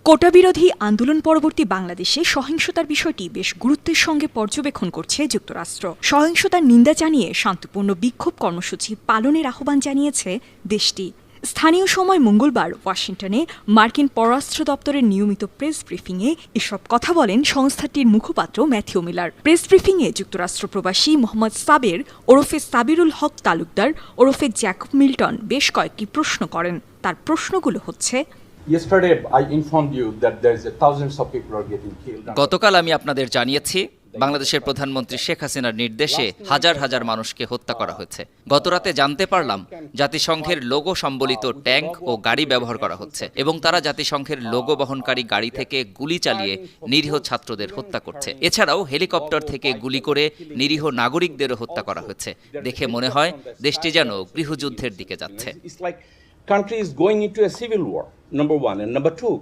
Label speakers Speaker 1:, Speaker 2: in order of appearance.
Speaker 1: কোটাবিরোধী আন্দোলন পরবর্তী বাংলাদেশে সহিংসতার বিষয়টি বেশ গুরুত্বের সঙ্গে পর্যবেক্ষণ করছে যুক্তরাষ্ট্র। সহিংসতার নিন্দা জানিয়ে শান্তিপূর্ণ বিক্ষোভ কর্মসূচি পালনের আহ্বান জানিয়েছে দেশটি। স্থানীয় সময় মঙ্গলবার ওয়াশিংটনে মার্কিন পররাষ্ট্র দপ্তরের নিয়মিত প্রেস ব্রিফিংয়ে এসব কথা বলেন সংস্থাটির মুখপাত্র ম্যাথিউ মিলার। প্রেস ব্রিফিংয়ে যুক্তরাষ্ট্র প্রবাসী মোহাম্মদ সাবের ওরফে সাবিরুল হক তালুকদার ওরফে জ্যাকব মিল্টন বেশ কয়েকটি প্রশ্ন করেন। তার প্রশ্নগুলো হচ্ছে:
Speaker 2: গতকাল আমি আপনাদের জানিয়েছি বাংলাদেশের প্রধানমন্ত্রী শেখ হাসিনার নির্দেশে হাজার হাজার মানুষকে হত্যা করা হয়েছে। গতরাতে জানতে পারলাম জাতিসংঘের লোগো সম্বলিত ট্যাঙ্ক ও গাড়ি ব্যবহার করা হচ্ছে এবং তারা জাতিসংঘের লোগো বহনকারী গাড়ি থেকে গুলি চালিয়ে নিরীহ ছাত্রদের হত্যা করছে। এছাড়াও হেলিকপ্টার থেকে গুলি করে নিরীহ নাগরিকদেরও হত্যা করা হয়েছে। দেখে মনে হয় দেশটি যেন গৃহযুদ্ধের দিকে যাচ্ছে।
Speaker 3: Country is going into a civil war, number one. And number two,